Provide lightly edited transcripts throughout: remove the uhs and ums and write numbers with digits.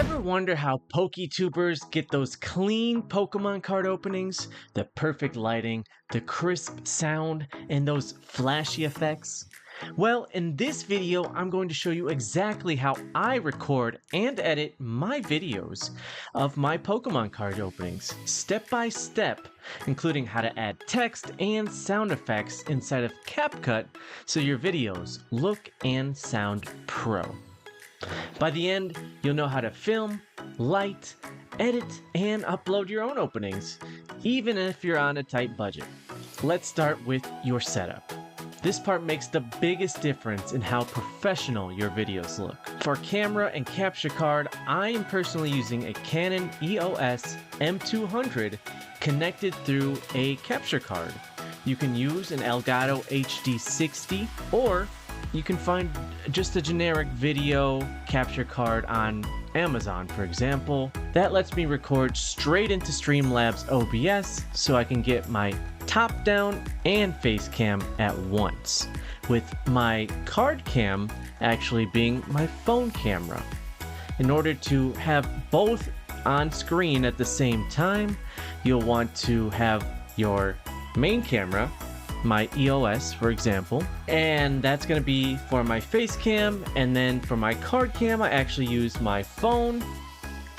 Ever wonder how PokeTubers get those clean Pokemon card openings, the perfect lighting, the crisp sound, and those flashy effects? Well, in this video, I'm going to show you exactly how I record and edit my videos of my Pokemon card openings, step by step, including how to add text and sound effects inside of CapCut so your videos look and sound pro. By the end, you'll know how to film, light, edit, and upload your own openings, even if you're on a tight budget. Let's start with your setup. This part makes the biggest difference in how professional your videos look. For camera and capture card, I am personally using a Canon EOS M200 connected through a capture card. You can use an Elgato HD60, or you can find just a generic video capture card on Amazon, for example. That lets me record straight into Streamlabs OBS so I can get my top down and face cam at once, with my card cam actually being my phone camera. In order to have both on screen at the same time, you'll want to have your main camera, my EOS for example, and that's going to be for my face cam, and then for my card cam I actually use my phone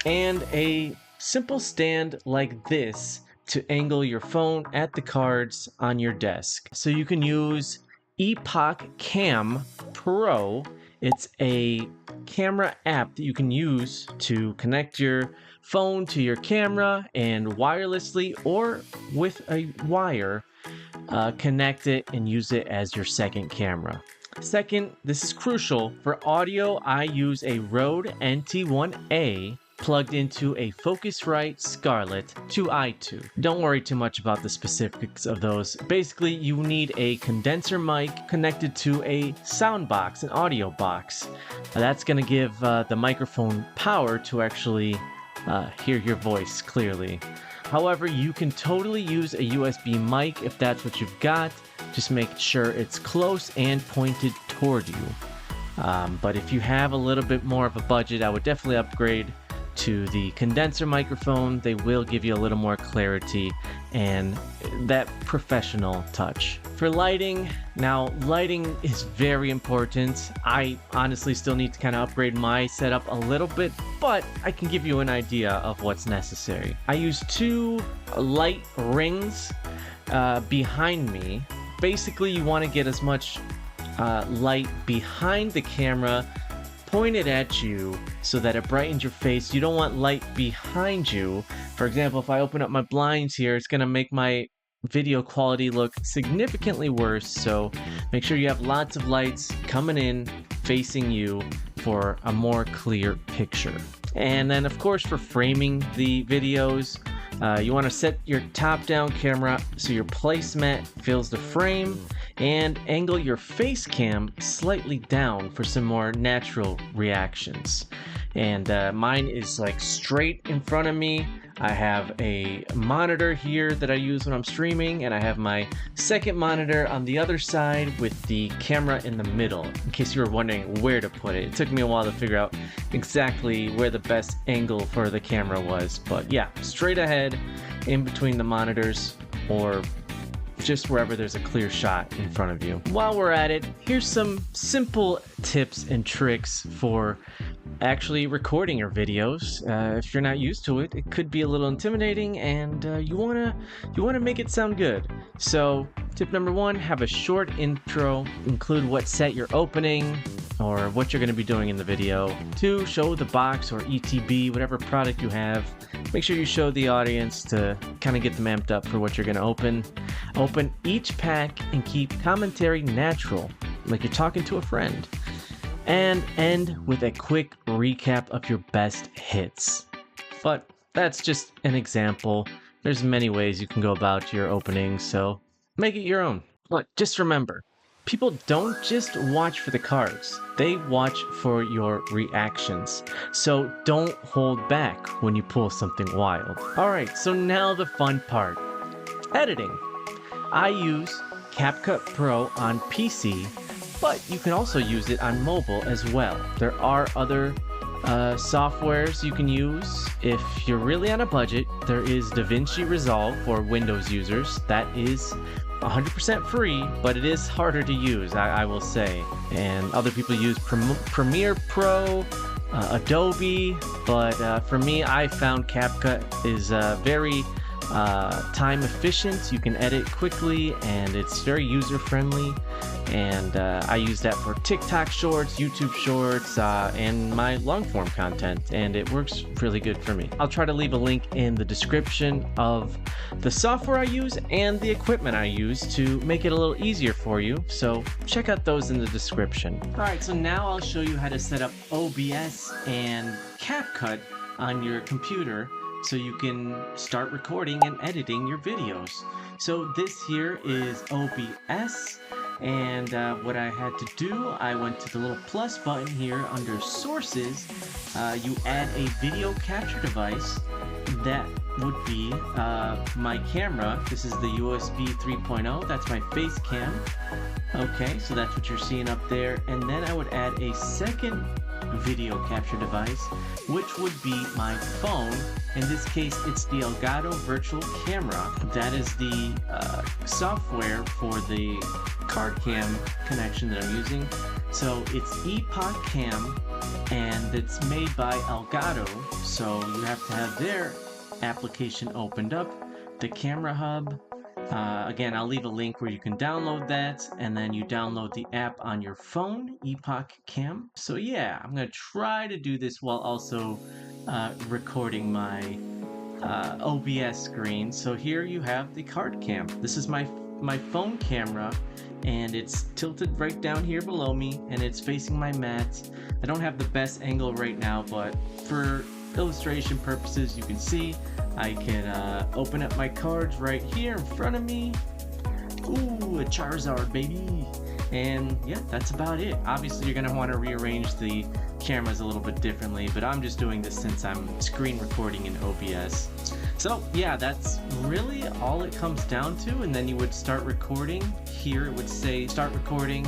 and a simple stand like this to angle your phone at the cards on your desk. So you can use Epoch Cam Pro. It's a camera app that you can use to connect your phone to your camera and wirelessly or with a wire connect it and use it as your second camera. Second, this is crucial. For audio, I use a Rode NT1A plugged into a Focusrite Scarlett 2i2. Don't worry too much about the specifics of those. Basically, you need a condenser mic connected to a sound box, an audio box. That's going to give the microphone power to actually hear your voice clearly. However, you can totally use a USB mic if that's what you've got. Just make sure it's close and pointed toward you. But if you have a little bit more of a budget, I would definitely upgrade to the condenser microphone. They will give you a little more clarity and that professional touch. For lighting, now lighting is very important. I honestly still need to kind of upgrade my setup a little bit, but I can give you an idea of what's necessary. I use two light rings behind me. Basically, you want to get as much light behind the camera pointed at you so that it brightens your face. You don't want light behind you. For example, if I open up my blinds here, it's going to make my video quality look significantly worse. So make sure you have lots of lights coming in facing you for a more clear picture. And then of course, for framing the videos, you want to set your top-down camera so your placemat fills the frame, and angle your face cam slightly down for some more natural reactions. And mine is like straight in front of me. I have a monitor here that I use when I'm streaming, and I have my second monitor on the other side with the camera in the middle, in case you were wondering where to put it. It took me a while to figure out exactly where the best angle for the camera was, but yeah, straight ahead in between the monitors, or just wherever there's a clear shot in front of you. While we're at it, here's some simple tips and tricks for actually recording your videos. If you're not used to it, it could be a little intimidating, and you wanna make it sound good. So tip number one, have a short intro. Include what set you're opening or what you're going to be doing in the video. 2, show the box or ETB, whatever product you have. Make sure you show the audience to kind of get them amped up for what you're going to open. Open each pack and keep commentary natural, like you're talking to a friend. And end with a quick recap of your best hits. But that's just an example. There's many ways you can go about your opening, so make it your own. But just remember, people don't just watch for the cards, they watch for your reactions. So don't hold back when you pull something wild. Alright, so now the fun part. Editing. I use CapCut Pro on PC, but you can also use it on mobile as well. There are other softwares you can use if you're really on a budget. There is DaVinci Resolve for Windows users. That is 100% free, but it is harder to use, I will say. And other people use Premiere Pro, Adobe, but for me, I found CapCut is very time efficient. You can edit quickly and it's very user friendly, and I use that for TikTok shorts, YouTube shorts, and my long form content, and it works really good for me. I'll try to leave a link in the description of the software I use and the equipment I use to make it a little easier for you, so check out those in the description. Alright, so now I'll show you how to set up OBS and CapCut on your computer so you can start recording and editing your videos. So this here is OBS, and what I had to do, I went to the little plus button here under sources. You add a video capture device. That would be my camera. This is the USB 3.0. That's my face cam. Okay, so that's what you're seeing up there. And then I would add a second video capture device, which would be my phone. In this case, it's the Elgato virtual camera. That is the software for the card cam connection that I'm using. So it's Epoch Cam, and it's made by Elgato, so you have to have their application opened up, the camera hub. Again, I'll leave a link where you can download that, and then you download the app on your phone, Epoch Cam. So yeah, I'm gonna try to do this while also recording my OBS screen. So here you have the card cam. This is my phone camera, and it's tilted right down here below me, and it's facing my mat. I don't have the best angle right now, but for illustration purposes, you can see I can open up my cards right here in front of me. Ooh, a Charizard, baby. And yeah, that's about it. Obviously, you're gonna want to rearrange the cameras a little bit differently, but I'm just doing this since I'm screen recording in OBS. So yeah, that's really all it comes down to. And then you would start recording. Here it would say start recording.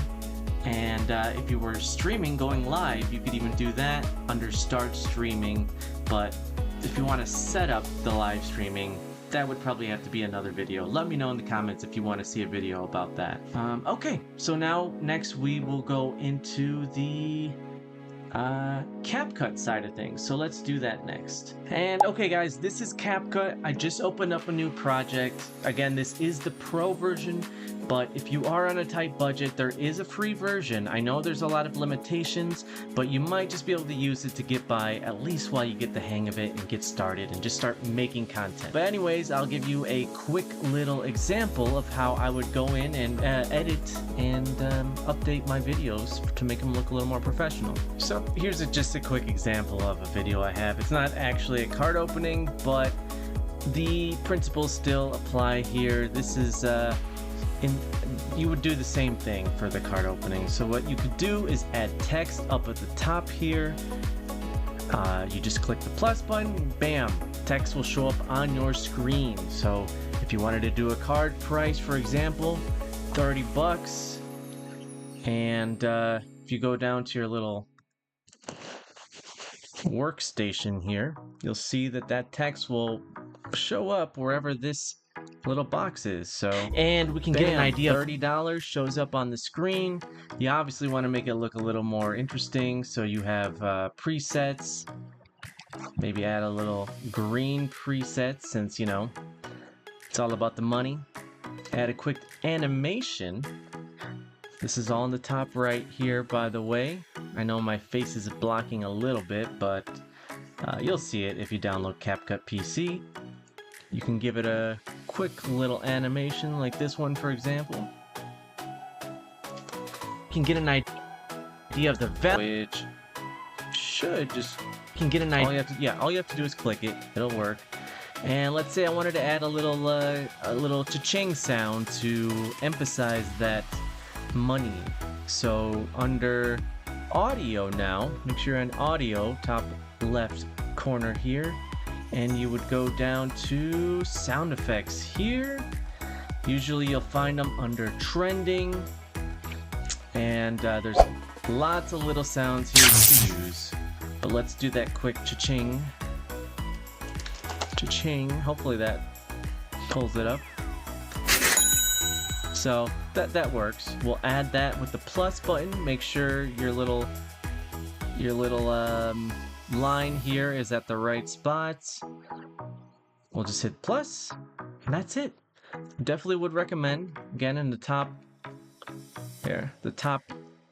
And if you were streaming, going live, you could even do that under start streaming. But if you want to set up the live streaming, that would probably have to be another video. Let me know in the comments if you want to see a video about that. Okay, so now next we will go into the CapCut side of things. So let's do that next. And okay guys, this is CapCut. I just opened up a new project. Again, this is the pro version, but if you are on a tight budget, there is a free version. I know there's a lot of limitations, but you might just be able to use it to get by, at least while you get the hang of it and get started and just start making content. But anyways, I'll give you a quick little example of how I would go in and edit and update my videos to make them look a little more professional. So here's just a quick example of a video I have. It's not actually a card opening, but the principles still apply here. This is you would do the same thing for the card opening. So what you could do is add text up at the top here. You just click the plus button, bam, text will show up on your screen. So if you wanted to do a card price, for example, 30 bucks, and if you go down to your little workstation here, you'll see that that text will show up wherever this little box is. So, and we can get an idea. $30 shows up on the screen. You obviously want to make it look a little more interesting, so you have presets. Maybe add a little green preset, since you know it's all about the money. Add a quick animation. This is all in the top right here, by the way. I know my face is blocking a little bit, but you'll see it if you download CapCut PC. You can give it a quick little animation like this one, for example. You can get an idea of the value, which should just, you can get an idea. All you have to do is click it. It'll work. And let's say I wanted to add a little cha-ching sound to emphasize that money. So under audio now, make sure you're on audio, top left corner here, and you would go down to sound effects here. Usually you'll find them under trending, and there's lots of little sounds here you can use. But let's do that quick cha-ching. Cha-ching. Hopefully that pulls it up. So that works. We'll add that with the plus button. Make sure your little line here is at the right spots. We'll just hit plus, and that's it. Definitely would recommend, again, in the top here, the top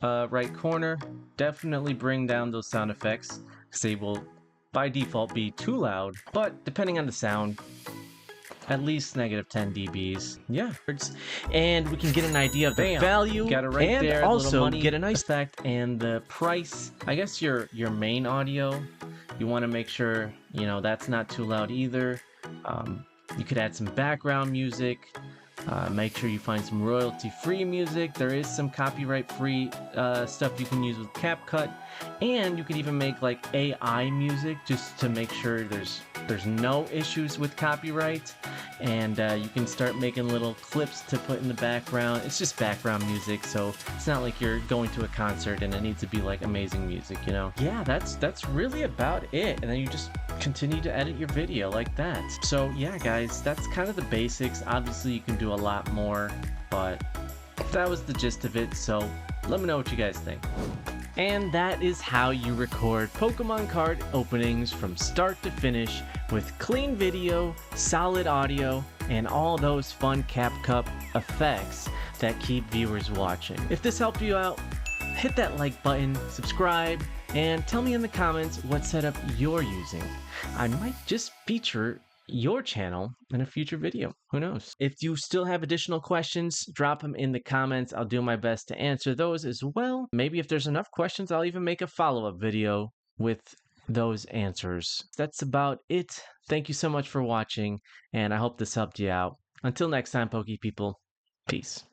right corner, definitely bring down those sound effects, because they will by default be too loud, but depending on the sound, at least -10 dBs. Yeah. And we can get an idea of the value. Got it right and there. Also get a nice effect and the price. I guess your main audio, you want to make sure, you know, that's not too loud either. You could add some background music. Make sure you find some royalty-free music. There is some copyright-free stuff you can use with CapCut, and you could even make like AI music just to make sure there's no issues with copyright. And you can start making little clips to put in the background. It's just background music, so it's not like you're going to a concert and it needs to be like amazing music, you know? Yeah, that's really about it. And then you just continue to edit your video like that. So yeah, guys, that's kind of the basics. Obviously, you can do a lot more, but that was the gist of it. So let me know what you guys think. And that is how you record Pokemon card openings from start to finish with clean video, solid audio, and all those fun CapCut effects that keep viewers watching. If this helped you out, hit that like button, subscribe, and tell me in the comments what setup you're using. I might just feature your channel in a future video. Who knows? If you still have additional questions, drop them in the comments. I'll do my best to answer those as well. Maybe if there's enough questions, I'll even make a follow-up video with those answers. That's about it. Thank you so much for watching, and I hope this helped you out. Until next time, Poke people, peace.